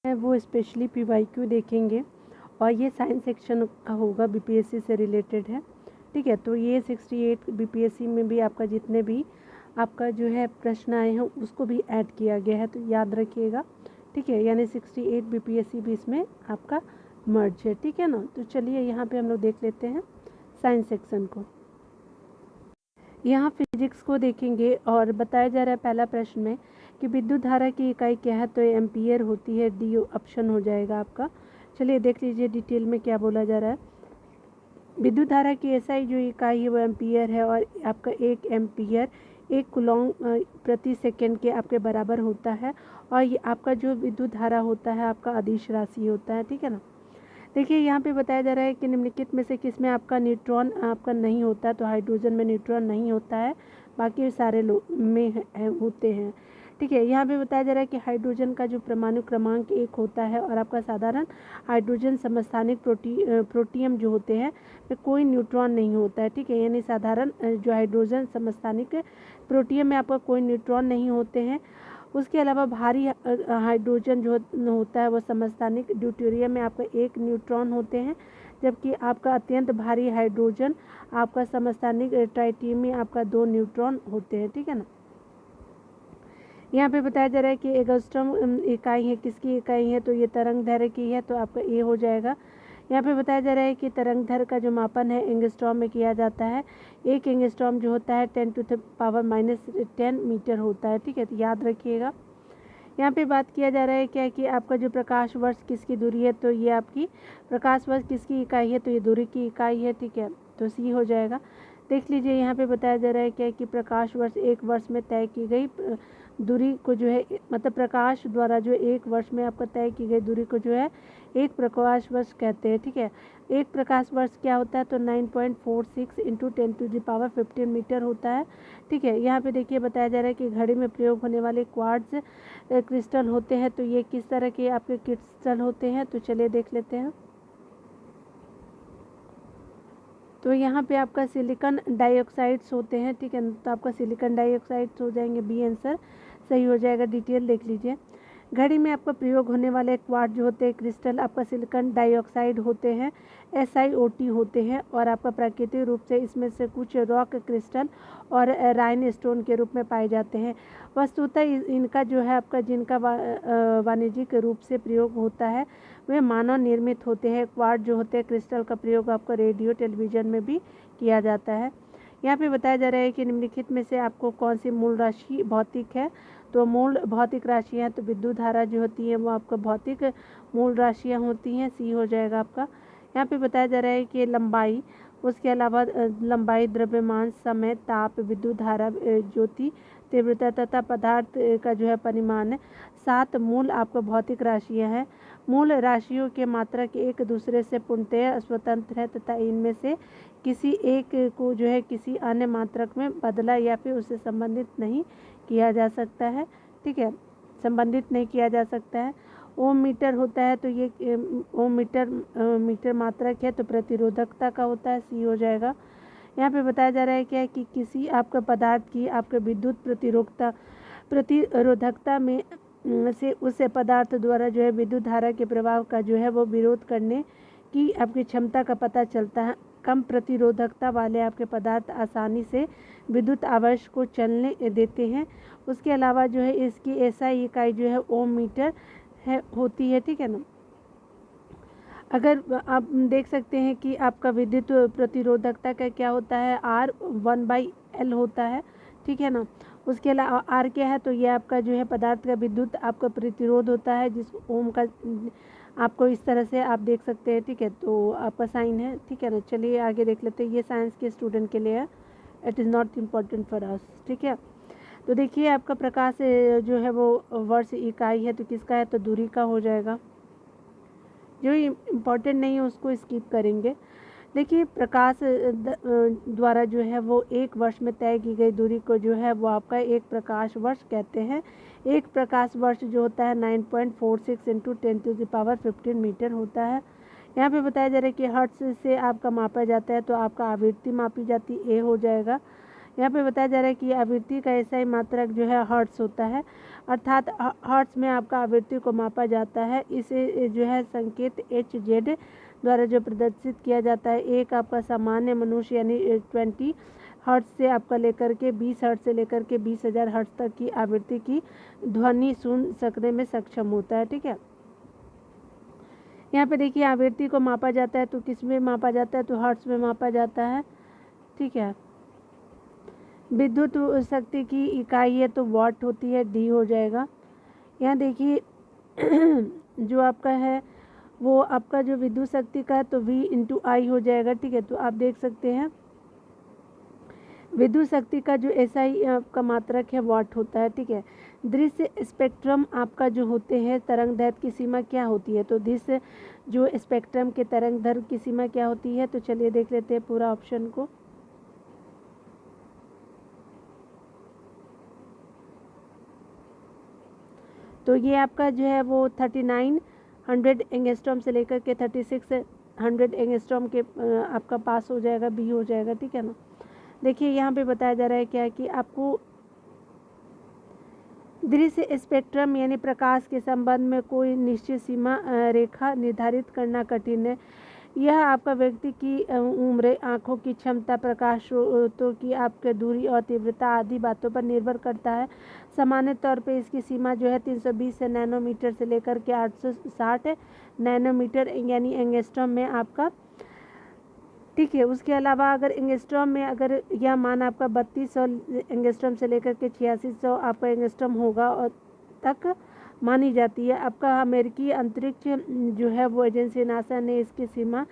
है वो specially PYQ देखेंगे और ये साइंस सेक्शन का होगा, BPSC से रिलेटेड है। ठीक है, तो ये 68 BPSC में भी आपका जितने भी आपका जो है प्रश्न आए हैं उसको भी ऐड किया गया है, तो याद रखिएगा। ठीक है, यानी 68 BPSC भी इसमें आपका मर्ज है। ठीक है ना, तो चलिए यहाँ पे हम लोग देख लेते हैं साइंस सेक्शन को। यहाँ फिजिक्स को देखेंगे और बताया जा रहा है पहला प्रश्न में कि विद्युत धारा की इकाई क्या है, तो ये एम्पियर होती है, डी ऑप्शन हो जाएगा आपका। चलिए देख लीजिए डिटेल में क्या बोला जा रहा है। विद्युत धारा की एसआई जो इकाई है वो एम्पियर है और आपका 1 एम्पियर 1 कूलॉम प्रति सेकंड के आपके बराबर होता है। और ये आपका जो विद्युत धारा होता है आपका अदिश राशि होता है। ठीक है ना, देखिए यहाँ पे बताया जा रहा है कि निम्नलिखित में से किसमें आपका न्यूट्रॉन आपका नहीं होता, तो हाइड्रोजन में न्यूट्रॉन नहीं होता है, बाकी सारे में होते हैं। ठीक है, यहाँ पे बताया जा रहा है कि हाइड्रोजन का जो परमाणु क्रमांक 1 होता है और आपका साधारण हाइड्रोजन समस्थानिक प्रोटियम जो होते हैं में कोई न्यूट्रॉन नहीं होता है। ठीक है, यानी साधारण जो हाइड्रोजन समस्थानिक प्रोटियम में आपका कोई न्यूट्रॉन नहीं होते हैं। उसके अलावा भारी हाइड्रोजन जो होता है वो समस्थानिक ड्यूटेरियम में आपका 1 न्यूट्रॉन होते हैं, जबकि आपका अत्यंत भारी हाइड्रोजन आपका समस्थानिक ट्राइटियम में आपका 2 न्यूट्रॉन होते हैं। ठीक है ना, यहाँ पे बताया जा रहा है कि एंगस्ट्रॉम इकाई है, किसकी इकाई है, तो ये तरंग दैर्घ्य की है, तो आपका ए हो जाएगा। यहाँ पे बताया जा रहा है कि तरंग दैर्घ्य का जो मापन है एंगस्ट्रॉम में किया जाता है। 1 एंगस्ट्रॉम जो होता है 10⁻⁻10 मीटर होता है। ठीक है, तो याद रखिएगा। यहाँ पे बात किया जा रहा है क्या कि आपका जो प्रकाश वर्ष किसकी दूरी है, तो ये आपकी प्रकाश वर्ष किसकी इकाई है, तो ये दूरी की इकाई है। ठीक है, तो सी हो जाएगा। देख लीजिए यहाँ पे बताया जा रहा है क्या कि प्रकाश वर्ष 1 वर्ष में तय की गई दूरी को जो है, मतलब प्रकाश द्वारा जो 1 वर्ष में आपका तय की गई दूरी को जो है 1 प्रकाश वर्ष कहते हैं। ठीक है, 1 प्रकाश वर्ष क्या होता है, तो 9.46 इंटू 10⁻15 मीटर होता है। ठीक है, यहाँ पे देखिए बताया जा रहा है कि घड़ी में प्रयोग होने वाले क्वार्ट्ज क्रिस्टल होते हैं, तो ये किस तरह के आपके क्रिस्टल होते हैं, तो चलिए देख लेते हैं। तो यहाँ पे आपका सिलिकॉन डाइऑक्साइड्स होते हैं। ठीक है, तो आपका सिलिकॉन डाइऑक्साइड्स हो जाएंगे, बी आंसर सही हो जाएगा। डिटेल देख लीजिए। घड़ी में आपका प्रयोग होने वाले क्वार्ट्ज जो होते हैं क्रिस्टल आपका सिलिकॉन डाइऑक्साइड होते हैं, SiO2 होते हैं और आपका प्राकृतिक रूप से इसमें से कुछ रॉक क्रिस्टल और राइन स्टोन के रूप में पाए जाते हैं। वस्तुतः इनका जो है आपका जिनका वाणिज्यिक रूप से प्रयोग होता है वे मानव निर्मित होते हैं। क्वार्ट्ज जो होते हैं क्रिस्टल का प्रयोग आपका रेडियो टेलीविज़न में भी किया जाता है। यहाँ पे बताया जा रहा है कि निम्नलिखित में से आपको कौन सी मूल राशि भौतिक है, तो मूल भौतिक राशियाँ, तो विद्युत धारा जो होती है वो आपका भौतिक मूल राशियाँ होती हैं, सी हो जाएगा आपका। यहाँ पे बताया जा रहा है कि लंबाई, उसके अलावा लंबाई, द्रव्यमान, समय, ताप, विद्युत धारा, ज्योति तीव्रता तथा पदार्थ का जो है परिमाण 7 मूल आपका भौतिक राशियाँ हैं। मूल राशियों के मात्रक एक दूसरे से पूर्णतः स्वतंत्र है तथा इनमें से किसी एक को जो है किसी अन्य मात्रक में बदला या फिर उससे संबंधित नहीं किया जा सकता है। ठीक है, संबंधित नहीं किया जा सकता है। ओम मीटर होता है, तो ये ओम मीटर मात्रक है, तो प्रतिरोधकता का होता है, सी हो जाएगा। यहाँ पे बताया जा रहा है क्या कि किसी आपका पदार्थ की आपके विद्युत प्रतिरोधकता में से उस पदार्थ द्वारा जो है विद्युत धारा के प्रभाव का जो है वो विरोध करने की आपकी क्षमता का पता चलता है। कम प्रतिरोधकता वाले आपके पदार्थ आसानी से विद्युत आवेश को चलने देते हैं। उसके अलावा जो है इसकी एसआई इकाई जो है ओम मीटर है होती है। ठीक है ना, अगर आप देख सकते हैं कि आपका विद्युत प्रतिरोधकता का क्या होता है, R1/L होता है। ठीक है ना, उसके अलावा R क्या है, तो ये आपका जो है पदार्थ का विद्युत आपका प्रतिरोध होता है, जिस ओम का आपको इस तरह से आप देख सकते हैं। ठीक है, तो आपका साइन है। ठीक है ना, चलिए आगे देख लेते हैं। ये साइंस के स्टूडेंट के लिए है, it is not important for us. ठीक है, तो देखिए आपका प्रकाश जो है वो वर्ष इकाई है, तो किसका है, तो दूरी का हो जाएगा। जो इम्पॉर्टेंट नहीं है उसको स्किप करेंगे। देखिए प्रकाश द्वारा जो है वो 1 वर्ष में तय की गई दूरी को जो है वो आपका 1 प्रकाश वर्ष कहते हैं। 1 प्रकाश वर्ष जो होता है 9.46 इंटू 10⁻15 मीटर होता है। यहाँ पे बताया जा रहा है कि हर्ट्ज से आपका मापा जाता है, तो आपका आवृत्ति मापी जाती ए हो जाएगा। यहाँ पे बताया जा रहा है कि आवृत्ति का ऐसा ही मात्रक जो है हर्ट्ज होता है। अर्थात हर्ट्ज में आपका आवृत्ति को मापा जाता है। इसे जो है संकेत HZ द्वारा जो प्रदर्शित किया जाता है। एक आपका सामान्य मनुष्य यानी 20 हर्ट्ज से आपका लेकर के 20 हर्ट्ज से लेकर के 20,000 हर्ट्ज तक की आवृत्ति की ध्वनि सुन सकने में सक्षम होता है। ठीक है, यहाँ पे देखिए आवृत्ति को मापा जाता है तो किस में मापा जाता है, तो हर्ट्ज में मापा जाता है। ठीक है, विद्युत शक्ति की इकाई है तो वाट होती है, D हो जाएगा। यहाँ देखिए जो आपका है वो आपका जो विद्युत शक्ति का है तो V × I हो जाएगा। ठीक है, तो आप देख सकते हैं विद्युत शक्ति का जो SI आपका मात्रक है वाट होता है। ठीक है, दृश्य स्पेक्ट्रम आपका जो होते हैं तरंग दैर्घ्य की सीमा क्या होती है, तो दृश्य जो स्पेक्ट्रम के तरंग दैर्घ्य की सीमा क्या होती है, तो चलिए देख लेते हैं पूरा ऑप्शन को। तो ये आपका जो है वो 3900 एंगस्ट्रॉम से लेकर के 3600 एंगस्ट्रॉम के आपका पास हो जाएगा, B हो जाएगा। ठीक है ना, देखिए यहाँ पे बताया जा रहा है क्या कि आपको दृश्य स्पेक्ट्रम यानी प्रकाश के संबंध में कोई निश्चित सीमा रेखा निर्धारित करना कठिन है। यह आपका व्यक्ति की उम्र, आँखों की क्षमता, प्रकाश स्रोतों की आपके दूरी और तीव्रता आदि बातों पर निर्भर करता है। सामान्य तौर पे इसकी सीमा जो है 320 नैनोमीटर से लेकर के 860 नैनोमीटर यानी एंगस्ट्रॉम में आपका। ठीक है, उसके अलावा अगर एंगस्ट्रॉम में अगर यह मान आपका 3200 एंगस्ट्रॉम से लेकर के 8600 आपका एंगस्ट्रॉम होगा और तक मानी जाती है। आपका अमेरिकी अंतरिक्ष जो है वो एजेंसी नासा ने इसकी सीमा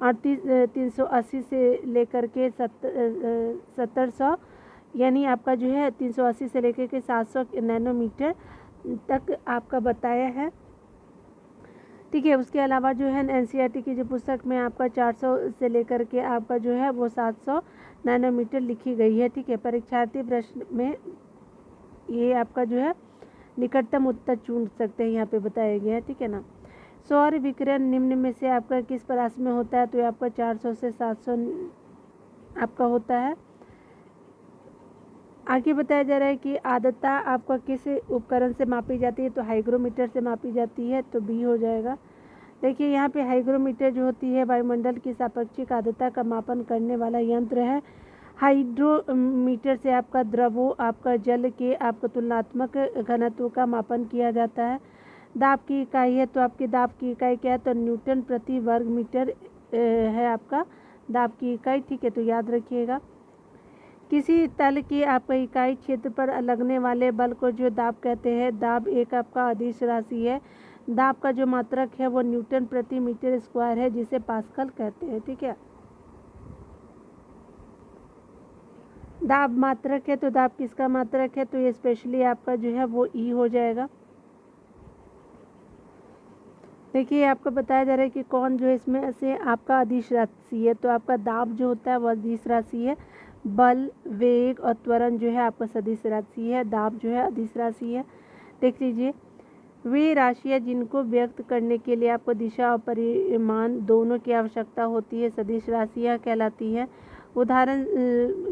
380 से लेकर के 1700 यानी आपका जो है 380 से लेकर के 700 नैनोमीटर तक आपका बताया है। ठीक है, उसके अलावा जो है NCERT की जो पुस्तक में आपका 400 से लेकर के आपका जो है वो 700 नैनोमीटर लिखी गई है। ठीक है, परीक्षार्थी प्रश्न में ये आपका जो है निकटतम उत्तर चुन सकते हैं, यहाँ पे बताया गया है। ठीक है ना, सौर विकिरण निम्न में से आपका किस परास में होता है, तो ये आपका 400 से 700 आपका होता है। आगे बताया जा रहा है कि आर्द्रता आपका किस उपकरण से मापी जाती है, तो हाइग्रोमीटर से मापी जाती है, तो B हो जाएगा। देखिए यहाँ पे हाइग्रोमीटर जो होती है वायुमंडल की सापेक्षिक आर्द्रता का मापन करने वाला यंत्र है। हाइड्रोमीटर से आपका द्रवों आपका जल के आपका तुलनात्मक घनत्व का मापन किया जाता है। दाब की इकाई है तो आपकी दाब की इकाई क्या है, तो न्यूटन प्रति वर्ग मीटर है आपका दाब की इकाई। ठीक है, तो याद रखिएगा। किसी तल की आपका इकाई क्षेत्र पर लगने वाले बल को जो दाब कहते हैं। दाब एक आपका अदिश राशि है। दाब का जो मात्रक है वो न्यूटन प्रति मीटर स्क्वायर है, जिसे पास्कल कहते हैं। ठीक है, दाब मात्रक है तो दाब किसका मात्रक है, तो ये स्पेशली आपका जो है वो E हो जाएगा। देखिए आपको बताया जा रहा है कि कौन जो है इसमें से आपका अदिश राशि है, तो आपका दाब जो होता है वो अदिश राशि है। बल, वेग और त्वरण जो है आपका सदिश राशि है। दाब जो है अदिश राशि है। देख लीजिए, वे राशियाँ जिनको व्यक्त करने के लिए आपको दिशा और परिमाण दोनों की आवश्यकता होती है सदिश राशियाँ कहलाती है। उदाहरण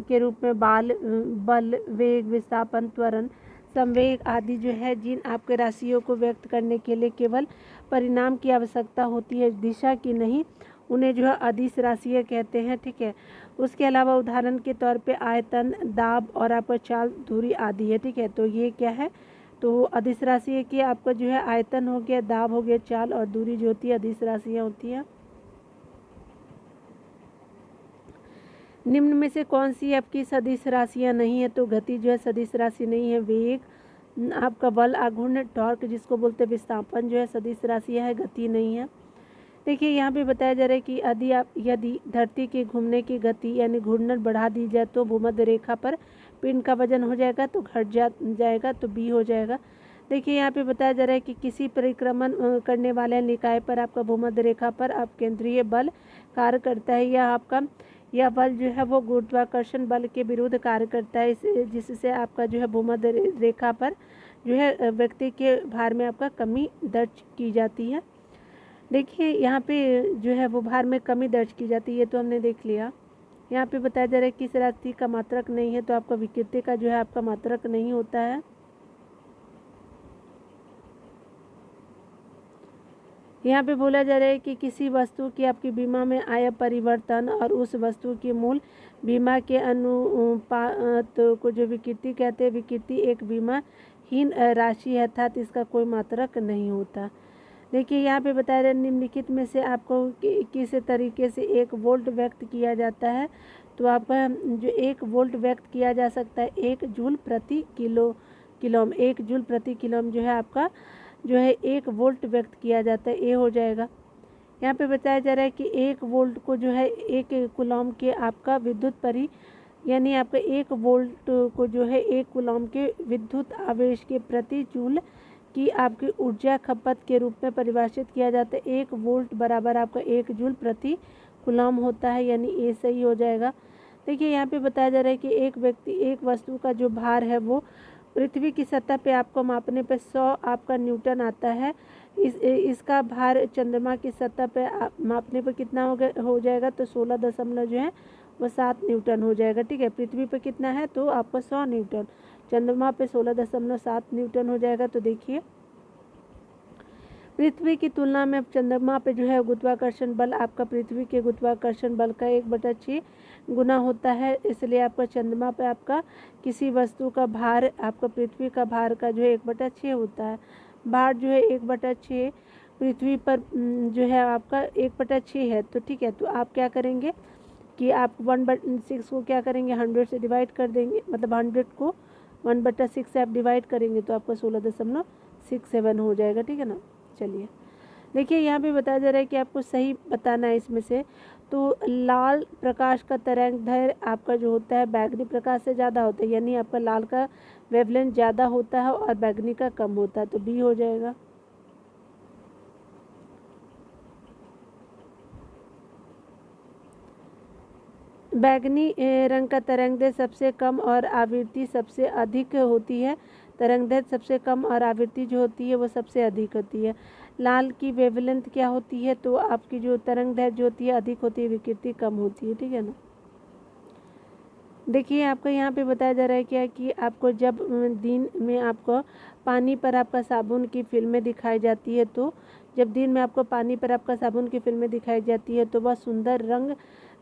के रूप में बल, वेग, विस्थापन, त्वरण, संवेग आदि जो है जिन आपके राशियों को व्यक्त करने के लिए केवल परिणाम की आवश्यकता होती है, दिशा की नहीं, उन्हें जो है अदिश राशियाँ कहते हैं। ठीक है, उसके अलावा उदाहरण के तौर पे आयतन, दाब और आपका चाल, दूरी आदि है। ठीक है, तो ये क्या है, तो अदिश राशि है कि आपका जो है आयतन हो गया, दाब हो गया, चाल और दूरी जो होती है अदिश राशियाँ होती हैं। निम्न में से कौन सी आपकी सदिश राशियाँ नहीं है, तो गति जो है सदिश राशि नहीं है। वेग आपका बल, आघूर्ण, टॉर्क जिसको बोलते हैं, विस्थापन जो है सदिश राशियाँ है, गति नहीं है। देखिए यहाँ पे बताया जा रहा है कि यदि धरती के घूमने की गति यानी घूर्णन बढ़ा दी जाए तो भूमध्य रेखा पर पिंड का वजन हो जाएगा, तो घट जाएगा, तो B हो जाएगा। देखिए यहाँ पे बताया जा रहा है कि किसी परिक्रमण करने वाले निकाय पर आपका भूमध्य रेखा पर आप केंद्रीय बल कार्य करता है, यह बल जो है वो गुरुत्वाकर्षण बल के विरुद्ध कार्य करता है, जिससे आपका जो है भूमध्य रेखा पर जो है व्यक्ति के भार में आपका कमी दर्ज की जाती है। देखिए यहाँ पे जो है वो भार में कमी दर्ज की जाती है, तो हमने देख लिया। यहाँ पे बताया जा रहा है किस राशि का मात्रक नहीं है, तो आपका विकृति का जो है आपका मात्रक नहीं होता है। यहाँ पे बोला जा रहा है कि किसी वस्तु की आपकी बीमा में आया परिवर्तन और उस वस्तु की मूल बीमा के अनुपात को जो विकृति कहते हैं। विकृति एक बीमाहीन राशि है, अर्थात इसका कोई मात्रक नहीं होता। देखिए यहाँ पे बताया जाए निम्नलिखित में से आपको किस तरीके से 1 वोल्ट व्यक्त किया जाता है। तो आपका जो 1 वोल्ट व्यक्त किया जा सकता है 1 जूल प्रति किलोम 1 जूल प्रति किलोम जो है आपका जो है 1 वोल्ट व्यक्त किया जाता है, ये हो जाएगा। यहाँ पे बताया जा रहा है कि 1 वोल्ट को जो है 1 कूलम के आपका विद्युत यानी आपका 1 वोल्ट को जो है 1 कूलम के विद्युत आवेश के प्रति जूल की आपकी ऊर्जा खपत के रूप में परिभाषित किया जाता है। 1 वोल्ट बराबर आपका 1 जूल प्रति कूलम होता है, यानी ये सही हो जाएगा। देखिए यहाँ पे बताया जा रहा है कि एक वस्तु का जो भार है वो पृथ्वी की सतह पे आपको मापने पे 100 आपका न्यूटन आता है। इसका भार चंद्रमा की सतह पे मापने पर कितना हो जाएगा, तो 16 दशमलव जो है वो 7 न्यूटन हो जाएगा। ठीक है, पृथ्वी पे कितना है तो आपका 100 न्यूटन, चंद्रमा पे 16.7 न्यूटन हो जाएगा। तो देखिए पृथ्वी की तुलना में चंद्रमा पे जो है गुरुत्वाकर्षण बल आपका पृथ्वी के गुरुत्वाकर्षण बल का 1/6 गुना होता है। इसलिए आपका चंद्रमा पे आपका किसी वस्तु का भार आपका पृथ्वी का भार का जो है 1/6 होता है। भार जो है 1/6 पृथ्वी पर जो है आपका 1/6 है। तो ठीक है, तो आप क्या करेंगे कि आप 1/6 को क्या करेंगे 100 से डिवाइड कर देंगे, मतलब 100 को 1/6 से आप डिवाइड करेंगे तो आपका 16.67 हो जाएगा। ठीक है ना। चलिए देखिए यहाँ पे बताया जा रहा है कि आपको सही बताना है इसमें से। तो लाल प्रकाश का तरंगदैर्घ्य आपका जो होता है बैगनी प्रकाश से ज़्यादा होता है, यानी आपका लाल का वेवलेंथ ज़्यादा होता है और बैगनी का कम होता है, तो बी हो जाएगा। बैगनी रंग का तरंगदैर्घ्य सबसे कम और आवृत्ति सबसे अधिक होती है। तरंगदैर्घ्य सबसे कम और आवृत्ति जो होती है वो सबसे अधिक होती है। लाल की वेवलेंथ क्या होती है, तो आपकी जो तरंगदैर्घ्य जो होती है अधिक होती है, विकृति कम होती है। ठीक है ना। देखिए आपको यहाँ पे बताया जा रहा है क्या कि आपको जब दिन में आपको पानी पर आपका साबुन की फिल्में दिखाई जाती है, तो जब दिन में आपको पानी पर आपका साबुन की फिल्में दिखाई जाती है तो वह सुंदर रंग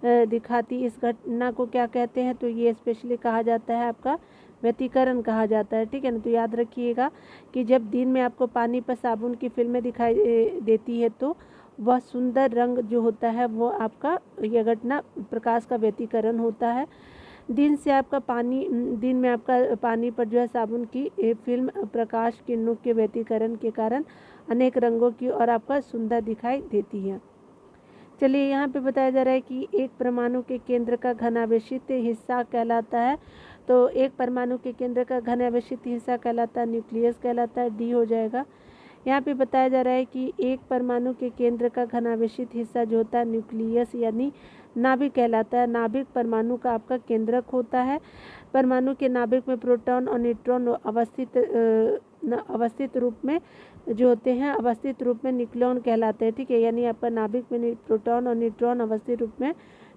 दिखाती, इस घटना को क्या कहते हैं, तो ये स्पेशली कहा जाता है आपका व्यतिकरण कहा जाता है। ठीक है ना। तो याद रखिएगा कि जब दिन में आपको पानी पर साबुन की फिल्में दिखाई देती है तो वह सुंदर रंग जो होता है वो आपका यह घटना प्रकाश का व्यतिकरण होता है। दिन में आपका पानी पर जो है साबुन की फिल्म प्रकाश किरणों के व्यतिकरण के कारण अनेक रंगों की और आपका सुंदर दिखाई देती है। चलिए यहाँ पे बताया जा रहा है कि एक परमाणु के केंद्र का घनावेशित हिस्सा कहलाता है। तो एक परमाणु के केंद्र का घनावेशित हिस्सा कहलाता है न्यूक्लियस कहलाता है, डी हो जाएगा। यहाँ पे बताया जा रहा है कि एक परमाणु के केंद्र का घनावेशित हिस्सा जो होता है न्यूक्लियस यानी नाभिक कहलाता है। नाभिक परमाणु का आपका केंद्रक होता है। परमाणु के नाभिक में प्रोटॉन और न्यूट्रॉन अवस्थित रूप में जो होते हैं अवस्थित रूप में न्यूक्लियॉन कहलाते हैं। ठीक है, यानी आपका नाभिक में प्रोटॉन और न्यूट्रॉन अवस्थित रूप में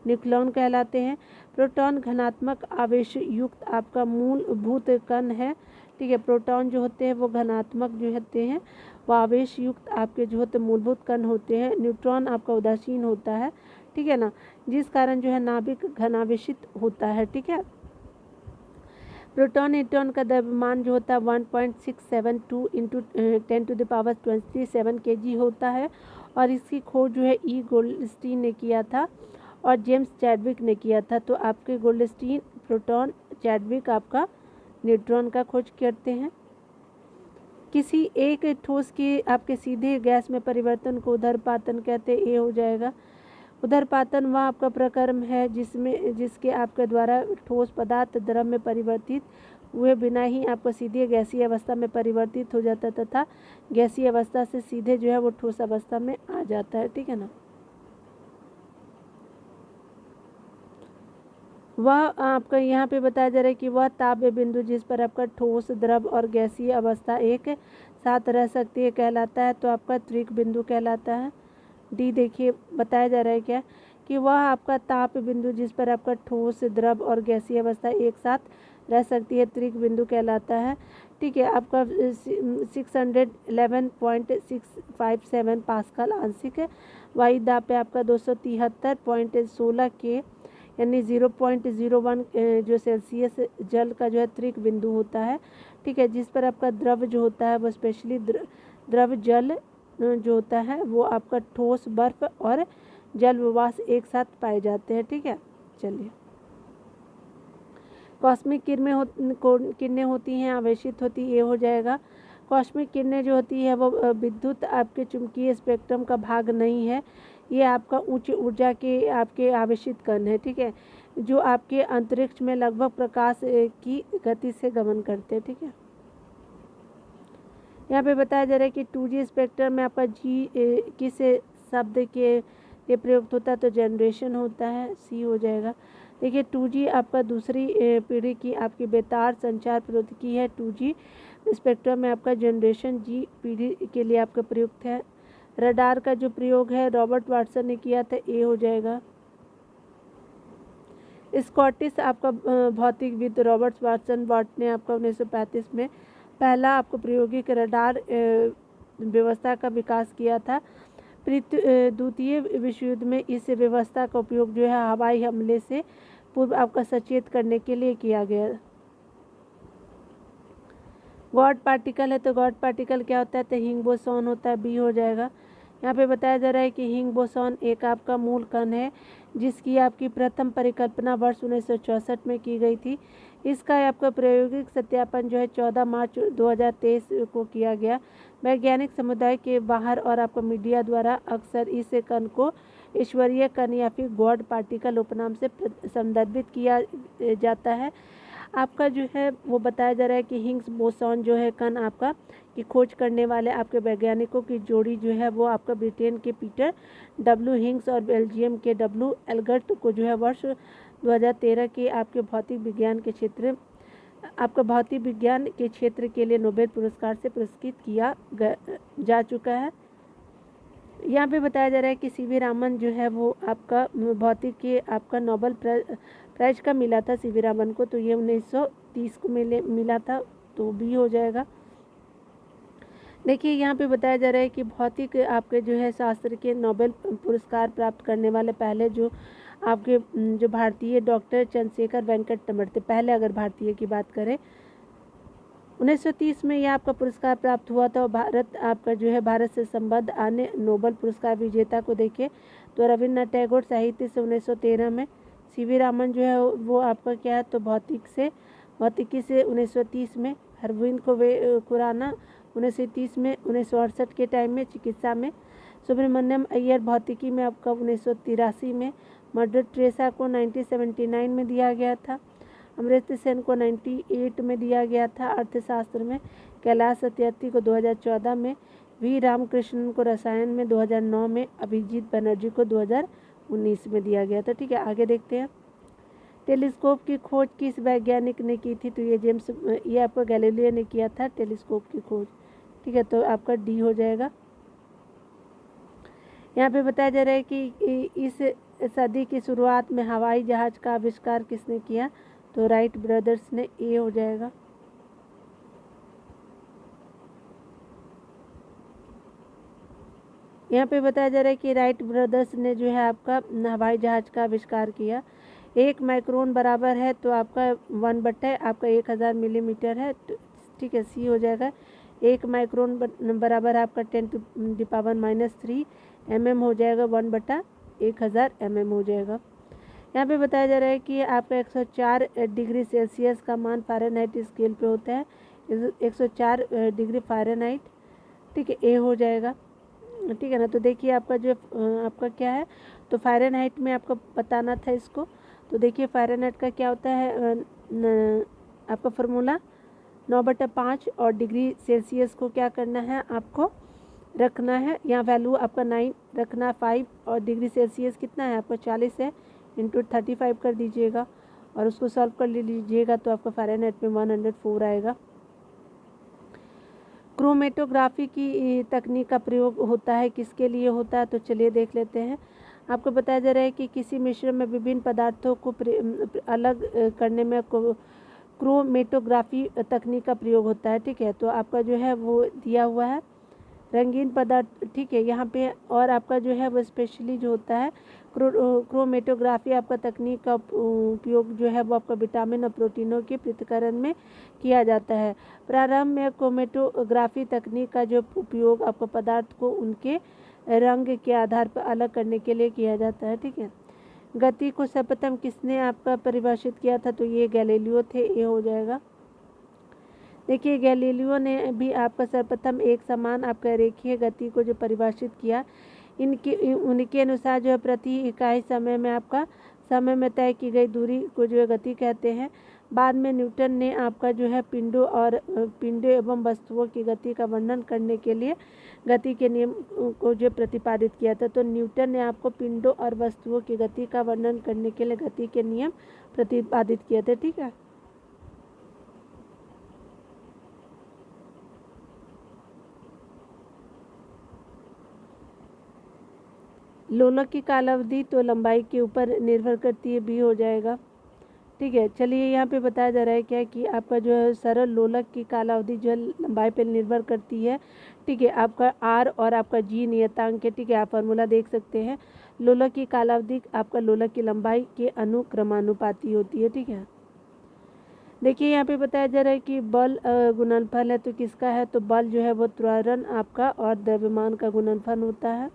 न्यूक्लियॉन कहलाते हैं। प्रोटॉन घनात्मक आवेश युक्त आपका मूलभूत कण है। ठीक है, प्रोटॉन जो होते हैं वो घनात्मक जो होते हैं वो आवेश युक्त आपके जो होते मूलभूत कण होते हैं। न्यूट्रॉन आपका उदासीन होता है। ठीक है ना, जिस कारण जो है नाभिक घनावेशित होता है। ठीक है, प्रोटॉन न्यूट्रॉन का द्रव्यमान जो होता है 1.672 इंटू 10⁻27 kg होता है और इसकी खोज जो है ई गोल्डस्टीन ने किया था और जेम्स चैडविक ने किया था। तो आपके गोल्डस्टीन प्रोटॉन, चैडविक आपका न्यूट्रॉन का खोज करते हैं। किसी एक ठोस की आपके सीधे गैस में परिवर्तन को उदरपातन कहते हैं, ये हो जाएगा। उदरपातन वह आपका प्रक्रम है जिसके आपके द्वारा ठोस पदार्थ द्रव में परिवर्तित हुए बिना ही आपको सीधे गैसीय अवस्था में परिवर्तित हो जाता है तथा गैसीय अवस्था से सीधे जो है वो ठोस अवस्था में आ जाता है। ठीक है ना। वह आपका यहाँ पे बताया जा रहा है कि वह ताप बिंदु जिस पर आपका ठोस, द्रव और गैसीय अवस्था एक साथ रह सकती है कहलाता है, तो आपका त्वरित बिंदु कहलाता है। डी देखिए बताया जा रहा है क्या कि वह आपका ताप बिंदु जिस पर आपका ठोस, द्रव और गैसीय अवस्था एक साथ रह सकती है, त्रिक बिंदु कहलाता है। ठीक है, आपका 611.657 पास्कल आंशिक है। वायु दाब पे आपका 273.16 के यानी 0.01 जो सेल्सियस जल का जो है त्रिक बिंदु होता है। ठीक है, जिस पर आपका द्रव जो होता है वो स्पेशली द्रव जल जो होता है वो आपका ठोस बर्फ और जल विवास एक साथ पाए जाते हैं। ठीक है, चलिए। कॉस्मिक किरणें होती हैं, आवेशित होती, ये हो जाएगा। कॉस्मिक किरणें जो होती है वो विद्युत आपके चुंबकीय स्पेक्ट्रम का भाग नहीं है, ये आपका उच्च ऊर्जा के आपके आवेशित कण है। ठीक है, जो आपके अंतरिक्ष में लगभग प्रकाश की गति से गमन करते हैं। ठीक है, यहाँ पे बताया जा रहा है कि 2G स्पेक्ट्रम में आपका जी किस शब्द के लिए प्रयुक्त होता है, तो जनरेशन होता है, सी हो जाएगा। देखिए 2G आपका दूसरी पीढ़ी की आपकी बेतार संचार प्रौद्योगिकी है। 2G स्पेक्ट्रम में आपका जनरेशन जी पीढ़ी के लिए आपका प्रयुक्त है। रडार का जो प्रयोग है रॉबर्ट वाटसन ने किया था, ए हो जाएगा। स्कॉटिश आपका भौतिकविद रॉबर्ट वाटसन वाट ने आपका 1935 में पहला आपको प्रायोगिक रडार व्यवस्था का विकास किया था। द्वितीय विश्व युद्ध में इस व्यवस्था का उपयोग जो है हवाई हमले से पूर्व आपका सचेत करने के लिए किया गया। गॉड पार्टिकल है, तो गॉड पार्टिकल क्या होता है, तो हिंग बोसॉन होता है, बी हो जाएगा। यहाँ पे बताया जा रहा है कि हिंग बोसॉन एक आपका मूल कण है जिसकी आपकी प्रथम परिकल्पना वर्ष 1964 में की गई थी। इसका आपका प्रायोगिक सत्यापन जो है 14 मार्च 2023 को किया गया। वैज्ञानिक समुदाय के बाहर और आपका मीडिया द्वारा अक्सर इस कण को ईश्वरीय कण या फिर गॉड पार्टिकल उपनाम से संदर्भित किया जाता है। आपका जो है वो बताया जा रहा है कि हिग्स बोसॉन जो है कण आपका की खोज करने वाले आपके वैज्ञानिकों की जोड़ी जो है वो आपका ब्रिटेन के पीटर डब्ल्यू हिग्स और बेल्जियम के डब्ल्यू एल्गर्ट को जो है वर्ष 2013 के आपके भौतिक विज्ञान के क्षेत्र के लिए नोबेल पुरस्कार से पुरस्कृत किया जा चुका है। यहाँ पे बताया जा रहा है कि सीवी रामन जो है वो आपका भौतिक के आपका नोबेल प्राइज का मिला था सीवी रामन को, तो ये 1930 को मिला था, तो भी हो जाएगा। देखिए यहाँ पे बताया जा रहा है कि भौतिक आपके जो है शास्त्र के नोबेल पुरस्कार प्राप्त करने वाले पहले जो आपके जो भारतीय डॉक्टर चंद्रशेखर वेंकट रमन थे, पहले अगर भारतीय की बात करें 1930 में यह आपका पुरस्कार प्राप्त हुआ था। और भारत आपका जो है भारत से संबद्ध अन्य नोबेल पुरस्कार विजेता को देखें तो रविन्द्रनाथ टैगोर साहित्य से 1913 में, सीवी रामन जो है वो आपका क्या है तो भौतिकी से 1930 में, हरविंद खुराना 1930 में, 1968 के टाइम में चिकित्सा में, सुब्रमण्यम अय्यर भौतिकी में आपका 1983 में, मदर टेरेसा को 1979 में दिया गया था, अमृत सेन को 98 में दिया गया था अर्थशास्त्र में, कैलाश सत्यार्थी को 2014 में, वी रामकृष्णन को रसायन में 2009 में, अभिजीत बनर्जी को 2019 में दिया गया था। ठीक है, आगे देखते हैं। टेलीस्कोप की खोज किस वैज्ञानिक ने की थी, तो ये आपका गैलीलियो ने किया था टेलीस्कोप की खोज। ठीक है, तो आपका डी हो जाएगा। यहाँ पे बताया जा रहा है कि इस सदी की शुरुआत में हवाई जहाज का आविष्कार किसने किया, तो राइट ब्रदर्स ने, ए हो जाएगा। यहाँ पे बताया जा रहा है कि राइट ब्रदर्स ने जो है आपका हवाई जहाज का आविष्कार किया। 1 माइक्रोन बराबर है तो आपका 1/1000 आपका 1000 मिलीमीटर है। ठीक है, सी हो जाएगा। 1 माइक्रोन बराबर आपका 10⁻³ mm हो जाएगा, 1/1000 mm हो जाएगा। यहाँ पे बताया जा रहा है कि आपका 104 डिग्री सेल्सियस का मान फ़ारेनहाइट स्केल पे होता है, 104 डिग्री फ़ारेनहाइट। ठीक है, ए हो जाएगा। ठीक है ना, तो देखिए आपका जो आपका क्या है तो फ़ारेनहाइट में आपको बताना था इसको। तो देखिए फ़ारेनहाइट का क्या होता है आपका फार्मूला 9/5 और डिग्री सेल्सियस को क्या करना है आपको रखना है, यहाँ वैल्यू आपका 9 रखना, 5 और डिग्री सेल्सियस कितना है आपका 40 है, इंटू 35 कर दीजिएगा और उसको सॉल्व कर लीजिएगा तो आपका फ़ारेनहाइट में 104 आएगा। क्रोमेटोग्राफी की तकनीक का प्रयोग होता है, किसके लिए होता है, तो चलिए देख लेते हैं। आपको बताया जा रहा है कि किसी मिश्रण में विभिन्न पदार्थों को अलग करने में क्रोमेटोग्राफी तकनीक का प्रयोग होता है। ठीक है, तो आपका जो है वो दिया हुआ है रंगीन पदार्थ। ठीक है, यहाँ पे और आपका जो है वो स्पेशली जो होता है क्रोमेटोग्राफी आपका तकनीक का उपयोग जो है वो आपका विटामिन और प्रोटीनों के पृथक्करण में किया जाता है। प्रारंभ में क्रोमेटोग्राफी तकनीक का जो उपयोग आपको पदार्थ को उनके रंग के आधार पर अलग करने के लिए किया जाता है। ठीक है, गति को सर्वप्रथम किसने आपका परिभाषित किया था, तो ये गैलीलियो थे, ये हो जाएगा। देखिए गैलीलियो ने भी आपका सर्वप्रथम एक समान आपका रेखीय गति को जो परिभाषित किया, उनके अनुसार जो है प्रति इकाई समय में आपका समय में तय की गई दूरी को जो है गति कहते हैं। बाद में न्यूटन ने आपका जो है पिंडों एवं वस्तुओं की गति का वर्णन करने के लिए गति के नियम को जो प्रतिपादित किया था। तो न्यूटन ने आपको पिंडों और वस्तुओं की गति का वर्णन करने के लिए गति के नियम प्रतिपादित किए थे। ठीक है, लोलक की कालावधि तो लंबाई के ऊपर निर्भर करती है, बी हो जाएगा। ठीक है, चलिए यहाँ पे बताया जा रहा है क्या कि आपका जो है सरल लोलक की कालावधि जो है लंबाई पर निर्भर करती है। ठीक है, आपका आर और आपका जी नियतांक है। ठीक है, आप फार्मूला देख सकते हैं। लोलक की कालावधि आपका लोलक की लंबाई के अनुक्रमानुपाती होती है। ठीक है, देखिए यहाँ पे बताया जा रहा है कि बल गुणनफल है, तो किसका है, तो बल जो है वो त्वरण आपका और द्रव्यमान का गुणनफल होता है।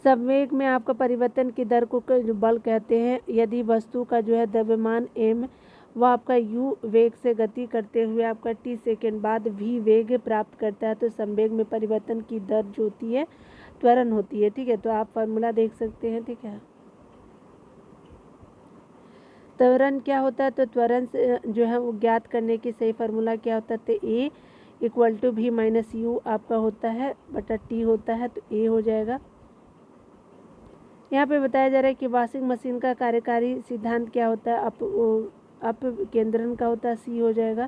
संवेग में आपका परिवर्तन की दर को जो बल कहते हैं। यदि वस्तु का जो है द्रव्यमान m वह आपका u वेग से गति करते हुए आपका t सेकेंड बाद v वेग प्राप्त करता है, तो संवेग में परिवर्तन की दर जो होती है त्वरण होती है। ठीक है, तो आप फार्मूला देख सकते हैं। ठीक है, त्वरण क्या होता है, तो त्वरण से जो है वो ज्ञात करने की सही फार्मूला क्या होता है, तो a equal to v minus u आपका होता है बटा t होता है, तो a हो जाएगा। यहाँ पे बताया जा रहा है कि वॉशिंग मशीन का कार्यकारी सिद्धांत क्या होता है, अपकेंद्रण का होता है, सी हो जाएगा।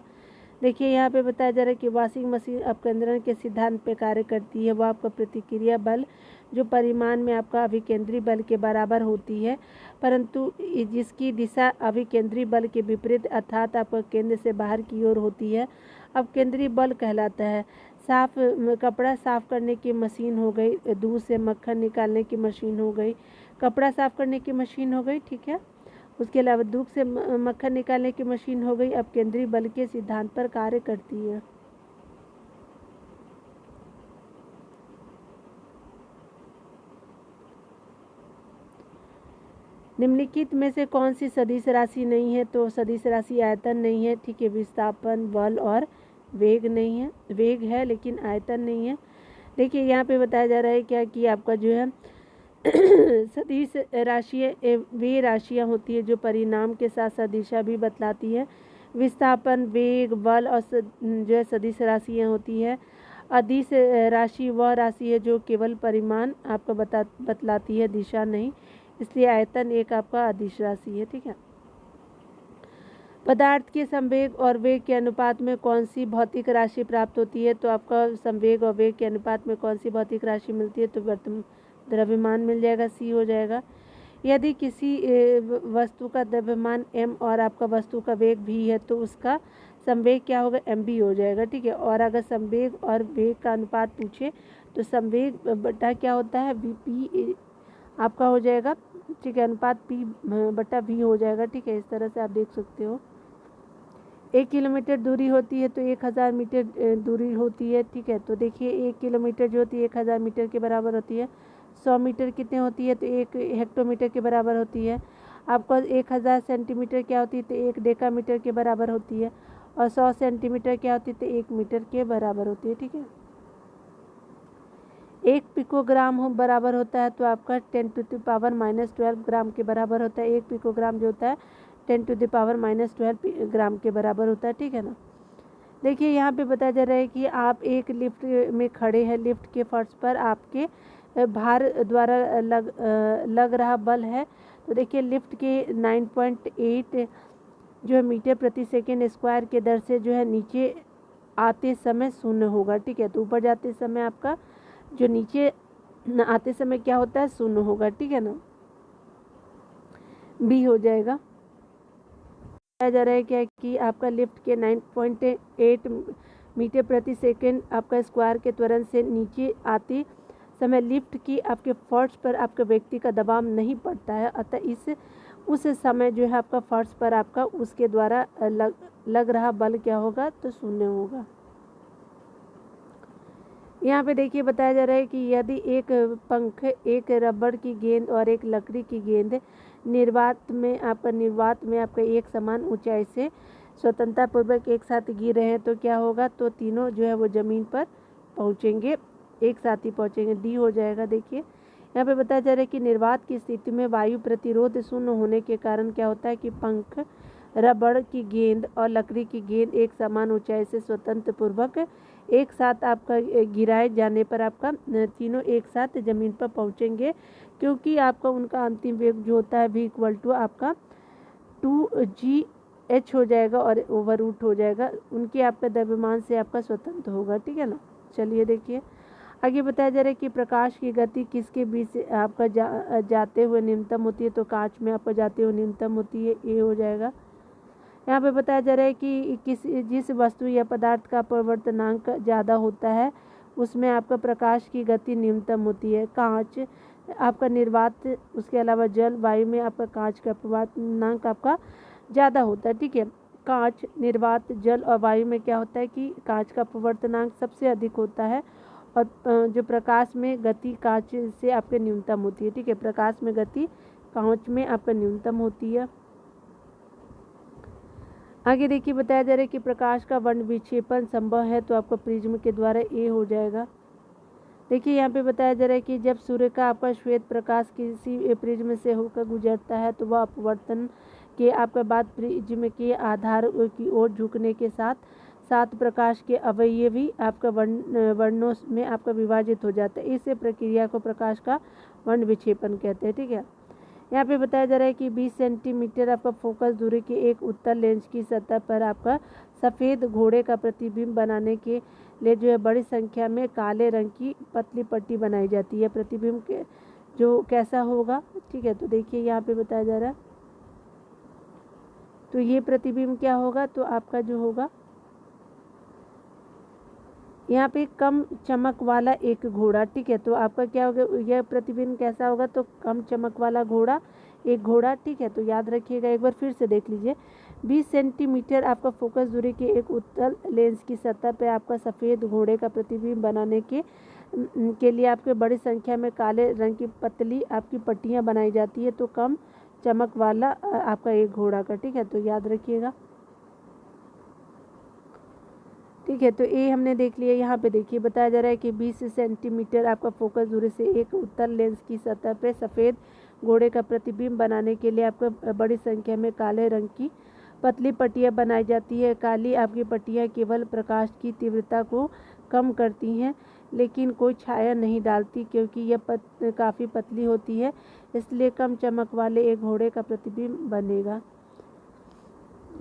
देखिए यहाँ पे बताया जा रहा है कि वॉशिंग मशीन अपकेंद्रण के सिद्धांत पे कार्य करती है। वह आपका प्रतिक्रिया बल जो परिमाण में आपका अभिकेंद्री बल के बराबर होती है, परंतु जिसकी दिशा अभिकेंद्री बल के विपरीत अर्थात आपका केंद्र से बाहर की ओर होती है, अपकेंद्री बल कहलाता है। कपड़ा साफ करने की मशीन हो गई, दूध से मक्खन निकालने की मशीन हो गई, कपड़ा साफ करने की मशीन हो गई। ठीक है, उसके अलावा दूध से मक्खन निकालने की मशीन हो गई, अब केंद्रीय बल के सिद्धांत पर कार्य करती है। निम्नलिखित में से कौन सी सदिश राशि नहीं है, तो सदिश राशि आयतन नहीं है। ठीक है, विस्थापन, बल और वेग नहीं है। वेग है लेकिन आयतन नहीं है। देखिए यहाँ पे बताया जा रहा है क्या कि आपका जो है सदिश राशियाँ वे राशियाँ होती है जो परिणाम के साथ सदिशा भी बतलाती है। विस्थापन, वेग, बल और जो है सदिश राशियाँ होती है। अदिश राशि वह राशि है जो केवल परिमाण आपका बतलाती है, दिशा नहीं, इसलिए आयतन एक आपका अदिश राशि है। ठीक है, पदार्थ के संवेग और वेग के अनुपात में कौन सी भौतिक राशि प्राप्त होती है, तो आपका संवेग और वेग के अनुपात में कौन सी भौतिक राशि मिलती है, तो द्रव्यमान मिल जाएगा, सी हो जाएगा। यदि किसी वस्तु का द्रव्यमान m और आपका वस्तु का वेग v है, तो उसका संवेग क्या होगा, mv हो जाएगा। ठीक है, और अगर संवेग और वेग का अनुपात पूछे तो संवेग बटा क्या होता है, vp आपका हो जाएगा। ठीक है, अनुपात p बटा v हो जाएगा। ठीक है, इस तरह से आप देख सकते हो। 1 किलोमीटर दूरी होती है तो 1000 मीटर दूरी होती है। ठीक है, तो देखिए 1 किलोमीटर जो होती है 1000 मीटर के बराबर होती है। 100 मीटर कितने होती है, तो 1 हेक्टोमीटर के बराबर होती है। आपको 1000 सेंटीमीटर क्या होती है, तो 1 डेकामीटर के बराबर होती है। और 100 सेंटीमीटर क्या होती है, तो 1 मीटर के बराबर होती है। ठीक है, 1 पिकोग्राम हो बराबर होता है तो आपका 10⁻⁻12 ग्राम के बराबर होता है। 1 पिकोग्राम जो होता है 10⁻⁻12 ग्राम के बराबर होता है। ठीक है ना। देखिए यहाँ पे बताया जा रहा है कि आप एक लिफ्ट में खड़े हैं, लिफ्ट के फर्श पर आपके भार द्वारा लग रहा बल है। तो देखिए लिफ्ट के 9.8 जो है मीटर प्रति सेकेंड स्क्वायर के दर से जो है नीचे आते समय शून्य होगा। ठीक है, तो ऊपर जाते समय आपका जो नीचे आते समय क्या होता है, शून्य होगा। ठीक है ना, बी हो जाएगा। जा रहा है क्या कि आपका लिफ्ट के 9.8 मीटर प्रति सेकंड आपका स्क्वायर के त्वरण से नीचे आती समय लिफ्ट की आपके फर्श पर आपके व्यक्ति का दबाव नहीं पड़ता है, अतः उस समय जो है आपका फर्श पर आपका उसके द्वारा लग रहा बल क्या होगा, तो शून्य होगा। यहाँ पे देखिए बताया जा रहा है कि यदि एक पंख, एक रबड़ की गेंद और एक लकड़ी की गेंद निर्वात में आपका एक समान ऊंचाई से स्वतंत्रता पूर्वक एक साथ गिर रहे हैं तो क्या होगा, तो तीनों जो है वो ज़मीन पर पहुँचेंगे, एक साथ ही पहुँचेंगे, डी हो जाएगा। देखिए यहाँ पे बताया जा रहा है कि निर्वात की स्थिति में वायु प्रतिरोध शून्य होने के कारण क्या होता है कि पंख, रबड़ की गेंद और लकड़ी की गेंद एक समान ऊंचाई से स्वतंत्र पूर्वक एक साथ आपका गिराए जाने पर आपका तीनों एक साथ ज़मीन पर पहुंचेंगे, क्योंकि आपका उनका अंतिम वेग जो होता है v = आपका 2gh हो जाएगा और ओवर रूट हो जाएगा, उनके आपका द्रव्यमान से आपका स्वतंत्र होगा। ठीक है ना। चलिए देखिए आगे बताया जा रहा है कि प्रकाश की गति किसके बीच आपका जाते हुए न्यूनतम होती है, तो कांच में आपका जाते हुए न्यूनतम होती है, ए हो जाएगा। यहाँ पे बताया जा रहा है कि जिस वस्तु या पदार्थ का अपवर्तनांक ज़्यादा होता है उसमें आपका प्रकाश की गति न्यूनतम होती है। कांच आपका निर्वात, उसके अलावा जल, वायु में आपका कांच का अपवर्तनांक आपका ज़्यादा होता है। ठीक है, कांच, निर्वात, जल और वायु में क्या होता है कि कांच का अपवर्तनांक सबसे अधिक होता है और जो प्रकाश में गति कांच से आपके न्यूनतम होती है। ठीक है, प्रकाश में गति कांच में आपका न्यूनतम होती है। आगे देखिए बताया जा रहा है कि प्रकाश का वर्ण विक्षेपण संभव है, तो आपका प्रिज्म के द्वारा ए हो जाएगा। देखिए यहाँ पे बताया जा रहा है कि जब सूर्य का आपका श्वेत प्रकाश किसी प्रिज्म से होकर गुजरता है तो वह अपवर्तन के आपका बाद प्रिज्म के आधार की ओर झुकने के साथ साथ प्रकाश के अवयवी आपका वर्णों में आपका विभाजित हो जाता है। इस प्रक्रिया को प्रकाश का वर्ण विक्षेपण कहते हैं। ठीक है, यहाँ पे बताया जा रहा है कि 20 सेंटीमीटर आपका फोकस दूरी के एक उत्तल लेंस की सतह पर आपका सफ़ेद घोड़े का प्रतिबिंब बनाने के लिए जो है बड़ी संख्या में काले रंग की पतली पट्टी बनाई जाती है। प्रतिबिंब के जो कैसा होगा, ठीक है, तो देखिए यहाँ पे बताया जा रहा है, तो ये प्रतिबिंब क्या होगा, तो आपका जो होगा यहाँ पे कम चमक वाला एक घोड़ा। ठीक है, तो आपका क्या होगा, यह प्रतिबिंब कैसा होगा, तो कम चमक वाला घोड़ा, एक घोड़ा। ठीक है, तो याद रखिएगा, एक बार फिर से देख लीजिए। 20 सेंटीमीटर आपका फोकस दूरी के एक उत्तल लेंस की सतह पे आपका सफ़ेद घोड़े का प्रतिबिंब बनाने के लिए आपके बड़ी संख्या में काले रंग की पतली आपकी पट्टियाँ बनाई जाती है, तो कम चमक वाला आपका एक घोड़ा का। ठीक है, तो याद रखिएगा। ठीक है, तो ये हमने देख लिया। यहाँ पे देखिए बताया जा रहा है कि 20 सेंटीमीटर आपका फोकस दूरी से एक उत्तल लेंस की सतह पे सफ़ेद घोड़े का प्रतिबिंब बनाने के लिए आपको बड़ी संख्या में काले रंग की पतली पट्टियाँ बनाई जाती है। काली आपकी पट्टियाँ केवल प्रकाश की तीव्रता को कम करती हैं, लेकिन कोई छाया नहीं डालती, क्योंकि यह काफ़ी पतली होती है, इसलिए कम चमक वाले एक घोड़े का प्रतिबिंब बनेगा।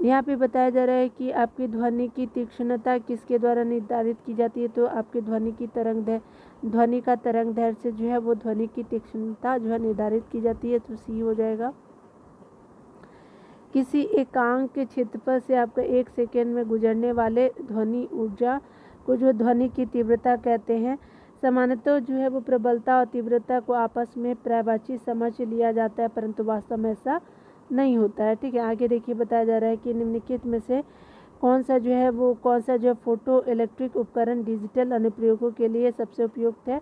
यहाँ पे बताया जा रहा है कि आपकी ध्वनि की तीक्ष्णता किसके द्वारा निर्धारित की जाती है, तो आपकी ध्वनि का तरंग दैर्घ्य से जो है वो ध्वनि की तीक्ष्णता जो है निर्धारित की जाती है, तो सी हो जाएगा। किसी एकांक क्षेत्रफल से आपका 1 सेकेंड में गुजरने वाले ध्वनि ऊर्जा को जो ध्वनि की तीव्रता कहते हैं। सामान्यतः जो है वो प्रबलता और तीव्रता को आपस में पर्यायवाची समझ लिया जाता है, परंतु वास्तव में ऐसा नहीं होता है। ठीक है, आगे देखिए बताया जा रहा है कि निम्नलिखित में से कौन सा जो है फोटो इलेक्ट्रिक उपकरण डिजिटल अनुप्रयोगों के लिए सबसे उपयुक्त है,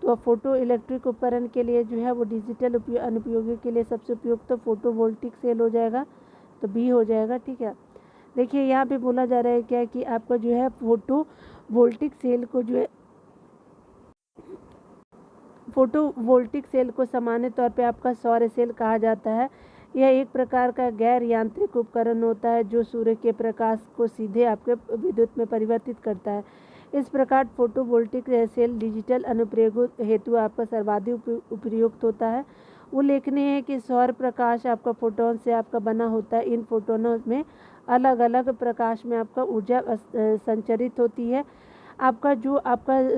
तो फोटो इलेक्ट्रिक उपकरण के लिए जो है वो डिजिटल अनुप्रयोगों के लिए सबसे उपयुक्त तो फोटोवोल्टिक सेल हो जाएगा, तो बी हो जाएगा। ठीक है, देखिए यहाँ पे बोला जा रहा है क्या कि आपका जो है फोटोवोल्टिक सेल को सामान्य तौर पे आपका सौर सेल कहा जाता है। यह एक प्रकार का गैर यांत्रिक उपकरण होता है जो सूर्य के प्रकाश को सीधे आपके विद्युत में परिवर्तित करता है। इस प्रकार फोटोवोल्टिक सेल डिजिटल अनुप्रयोगों हेतु आपका सर्वाधिक उपयुक्त होता है। उल्लेखनीय है कि सौर प्रकाश आपका फोटोन से आपका बना होता है। इन फोटोनों में अलग अलग प्रकाश में आपका ऊर्जा संचरित होती है। आपका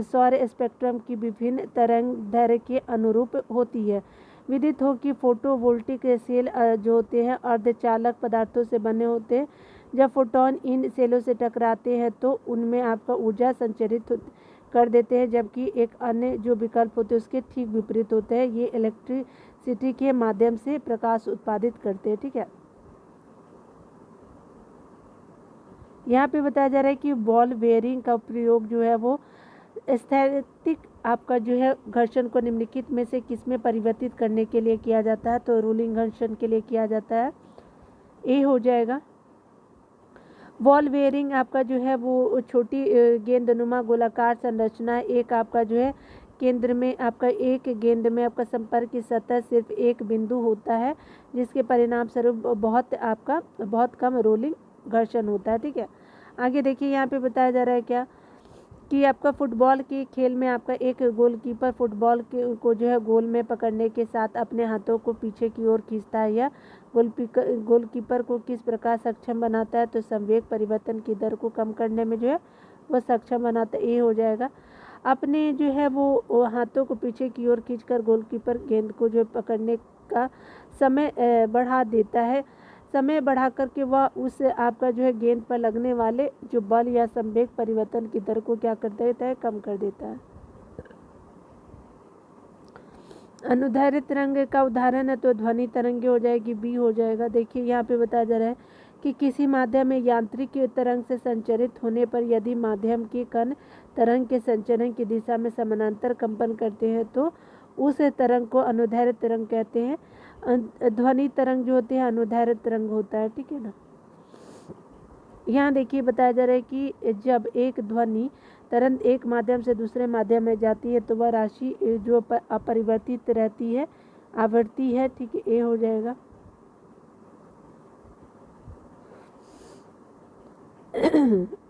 सौर स्पेक्ट्रम की विभिन्न तरंग दैर्घ्य के अनुरूप होती है। विदित हो कि फोटोवोल्टिक सेल जो होते हैं अर्धचालक पदार्थों से बने होते हैं। जब फोटोन इन सेलों से टकराते हैं तो उनमें आपका ऊर्जा संचरित कर देते हैं, जबकि एक अन्य जो विकल्प होते हैं उसके ठीक विपरीत होते हैं। ये इलेक्ट्रिसिटी के माध्यम से प्रकाश उत्पादित करते हैं। ठीक है, यहाँ पे बताया जा रहा है कि बॉल बेयरिंग का प्रयोग जो है वो स्थैतिक आपका जो है घर्षण को निम्नलिखित में से किस में परिवर्तित करने के लिए किया जाता है? तो रोलिंग घर्षण के लिए किया जाता है। ए हो जाएगा। बॉल बेयरिंग आपका जो है वो छोटी गेंदनुमा गोलाकार संरचना है। एक आपका जो है केंद्र में आपका एक गेंद में आपका संपर्क की सतह सिर्फ एक बिंदु होता है, जिसके परिणाम स्वरूप बहुत कम रोलिंग घर्षण होता है। ठीक है, आगे देखिए यहाँ पे बताया जा रहा है क्या कि आपका फुटबॉल के खेल में आपका एक गोलकीपर फुटबॉल को जो है गोल में पकड़ने के साथ अपने हाथों को पीछे की ओर खींचता है। या गोलकीपर को किस प्रकार सक्षम बनाता है? तो संवेग परिवर्तन की दर को कम करने में जो है वो सक्षम बनाता है। ये हो जाएगा। अपने जो है वो हाथों को पीछे की ओर खींचकर गोलकीपर गेंद को जो पकड़ने का समय बढ़ा देता है। समय बढ़ा करके वह उस आपका जो है गेंद पर लगने वाले जो बल या संवेग परिवर्तन की दर को क्या कर देता है? कम कर देता है। अनुदैर्ध्य तरंग का उदाहरण है तो ध्वनि तरंगे हो जाएगी, बी हो जाएगा। देखिए यहाँ पे बताया जा रहा है कि किसी माध्यम में यांत्रिक तरंग से संचरित होने पर यदि माध्यम के कण तरंग के संचरण की दिशा में समानांतर कंपन करते हैं तो उस तरंग को अनुदैर्ध्य तरंग कहते हैं। ध्वनि तरंग जो होती है अनुदैर्ध्य तरंग होता है। ठीक है ना। यहाँ देखिए बताया जा रहा है कि जब एक ध्वनि तरंग एक माध्यम से दूसरे माध्यम में जाती है तो वह राशि जो अपरिवर्तित रहती है, आवृत्ति है। ठीक है, ए हो जाएगा।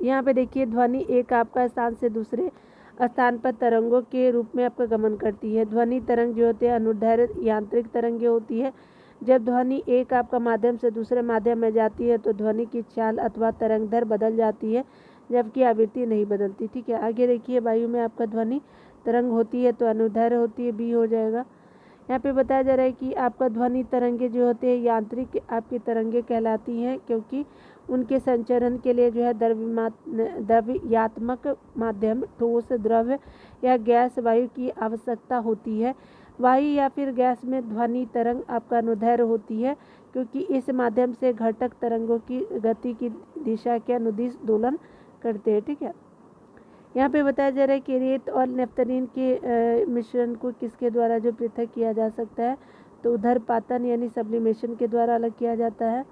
यहाँ पे देखिए ध्वनि एक आपका स्थान से दूसरे स्थान पर तरंगों के रूप में आपका गमन करती है। ध्वनि तरंग जो होते हैं अनुदैर्ध्य यांत्रिक तरंगे होती है। जब ध्वनि एक आपका माध्यम से दूसरे माध्यम में जाती है तो ध्वनि की चाल अथवा तरंग दर बदल जाती है, जबकि आवृत्ति नहीं बदलती। ठीक है, आगे देखिए वायु में आपका ध्वनि तरंग होती है तो अनुदैर्ध्य होती है, बी हो जाएगा। यहाँ पे बताया जा रहा है कि आपका ध्वनि तरंगे जो होते हैं यांत्रिक आपकी तरंगे कहलाती हैं, क्योंकि उनके संचरण के लिए जो है द्रव्यात्मक माध्यम ठोस, द्रव्य या गैस वायु की आवश्यकता होती है। वायु या फिर गैस में ध्वनि तरंग आपका अनुदैर्ध्य होती है, क्योंकि इस माध्यम से घटक तरंगों की गति की दिशा के अनुदिश दोलन करते हैं। ठीक है, यहाँ पे बताया जा रहा है कि रेत और नेफ्थलीन के मिश्रण को किसके द्वारा जो पृथक किया जा सकता है? तो उदरपातन यानी सब्लिमेशन के द्वारा अलग किया जाता है।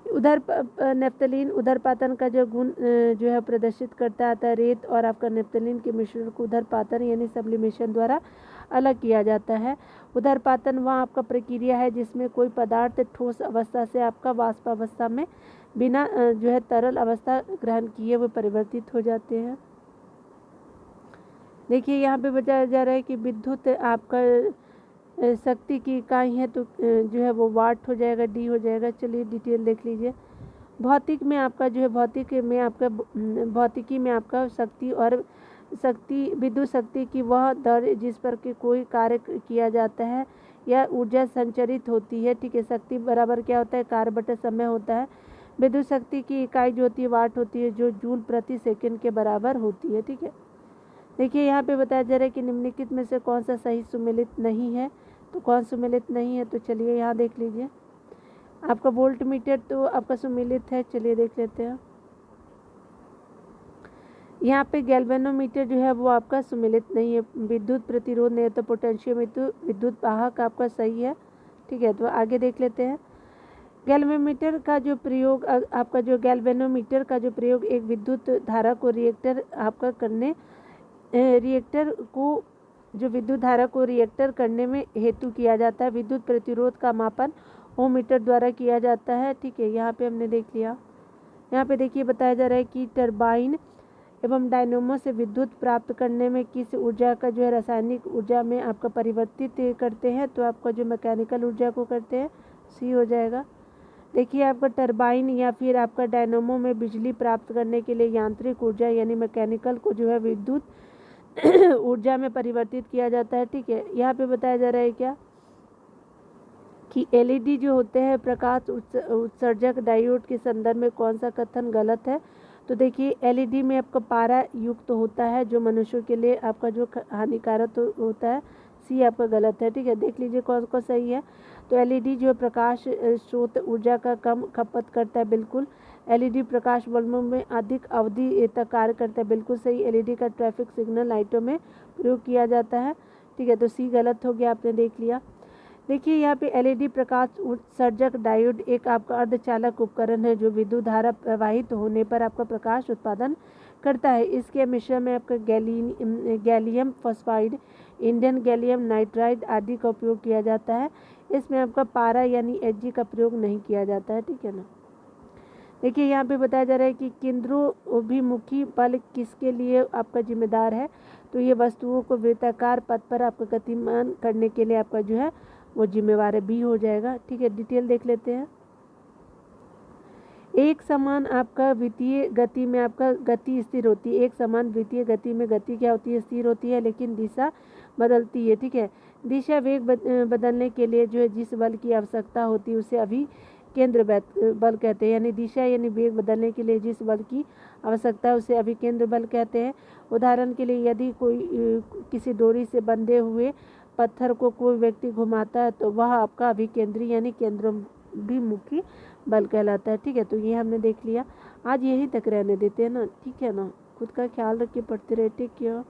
नेफ्थलीन उदरपातन का जो गुण जो है प्रदर्शित करता है। रेत और आपका नेफ्थलीन के मिश्रण को उदरपातन यानी सब्लिमेशन द्वारा अलग किया जाता है। उदरपातन वह आपका प्रक्रिया है जिसमें कोई पदार्थ ठोस अवस्था से आपका वाष्पावस्था में बिना जो है तरल अवस्था ग्रहण किए हुए परिवर्तित हो जाते हैं। देखिए यहाँ पे बताया जा रहा है कि विद्युत आपका शक्ति की इकाई है तो जो है वो वाट हो जाएगा, डी हो जाएगा। चलिए डिटेल देख लीजिए। भौतिकी में आपका शक्ति विद्युत शक्ति की वह दर जिस पर कि कोई कार्य किया जाता है या ऊर्जा संचरित होती है। ठीक है, शक्ति बराबर क्या होता है? कार्य बटा समय होता है। विद्युत शक्ति की इकाई जो होती है वाट होती है, जो जूल प्रति सेकंड के बराबर होती है। ठीक है, देखिए यहाँ पे बताया जा रहा है कि निम्नलिखित में से कौन सा सही सुमेलित नहीं है? तो कौन सुमेलित नहीं है? तो चलिए यहाँ देख लीजिए। आपका वोल्ट मीटर तो आपका सुमेलित है। चलिए देख लेते हैं। यहाँ पे गैल्वेनोमीटर जो है वो आपका सुमेलित नहीं है। विद्युत प्रतिरोध नहीं है तो पोटेंशियोमीटर विद्युत वाहक आपका सही है। ठीक है, तो आगे देख लेते हैं। गैल्वेनोमीटर का जो प्रयोग एक विद्युत धारा को विद्युत धारा को रिएक्टर करने में हेतु किया जाता है। विद्युत प्रतिरोध का मापन ओम मीटर द्वारा किया जाता है। ठीक है, यहाँ पे हमने देख लिया। यहाँ पे देखिए बताया जा रहा है कि टरबाइन एवं डायनेमो से विद्युत प्राप्त करने में किस ऊर्जा का जो है रासायनिक ऊर्जा में आपका परिवर्तित करते हैं? तो आपका जो मैकेनिकल ऊर्जा को करते हैं, सी हो जाएगा। देखिए आपका टरबाइन या फिर आपका डायनेमो में बिजली प्राप्त करने के लिए यांत्रिक ऊर्जा यानी मैकेनिकल को जो है विद्युत ऊर्जा में परिवर्तित किया जाता है। ठीक है, यहाँ पे बताया जा रहा है क्या कि एलईडी जो होते हैं प्रकाश उत्सर्जक डायोड के संदर्भ में कौन सा कथन गलत है। तो देखिए एलईडी में आपका पारा युक्त होता है जो मनुष्यों के लिए आपका जो हानिकारक होता है, सी आपका गलत है। ठीक है, देख लीजिए कौन कौन सही है। तो एलईडी जो प्रकाश स्रोत ऊर्जा का कम खपत करता है, बिल्कुल। एलईडी प्रकाश बल्बों में अधिक अवधि तक कार्य करता है, बिल्कुल सही। एलईडी का ट्रैफिक सिग्नल लाइटों में प्रयोग किया जाता है। ठीक है, तो सी गलत हो गया, आपने देख लिया। देखिए यहाँ पे एलईडी प्रकाश उत्सर्जक डायोड एक आपका अर्धचालक उपकरण है जो विद्युत धारा प्रवाहित होने पर आपका प्रकाश उत्पादन करता है। इसके मिश्रण में आपका gallium phosphide, Indian gallium nitride आदि का उपयोग किया जाता है। इसमें आपका पारा यानी Hg का प्रयोग नहीं किया जाता है। ठीक है ना। देखिए यहाँ पे बताया जा रहा है कि केंद्राभिमुखी बल किसके लिए आपका जिम्मेदार है। तो ये वस्तुओं को वृत्ताकार पथ पर आपका गतिमान करने के लिए आपका जो है वो जिम्मेवार है, बी हो जाएगा। ठीक है, डिटेल देख लेते हैं। एक समान आपका वित्तीय गति में आपका गति स्थिर होती है। एक समान वित्तीय गति में गति क्या होती है, स्थिर होती है, लेकिन दिशा बदलती है। ठीक है, दिशा वेग बदलने के लिए जो है जिस बल की आवश्यकता होती है उसे अभी केंद्र बल कहते हैं। यानी दिशा यानी वेग बदलने के लिए जिस बल की आवश्यकता है उसे अभी केंद्र बल कहते हैं। उदाहरण के लिए यदि कोई किसी डोरी से बंधे हुए पत्थर को कोई व्यक्ति घुमाता है तो वह आपका अभिकेंद्री यानी केंद्राभिमुखी बल कहलाता है। ठीक है, तो ये हमने देख लिया। आज यहीं तक रहने देते हैं ना। ठीक है ना, खुद का ख्याल रखिए, पढ़ते रहे, टेक केयर।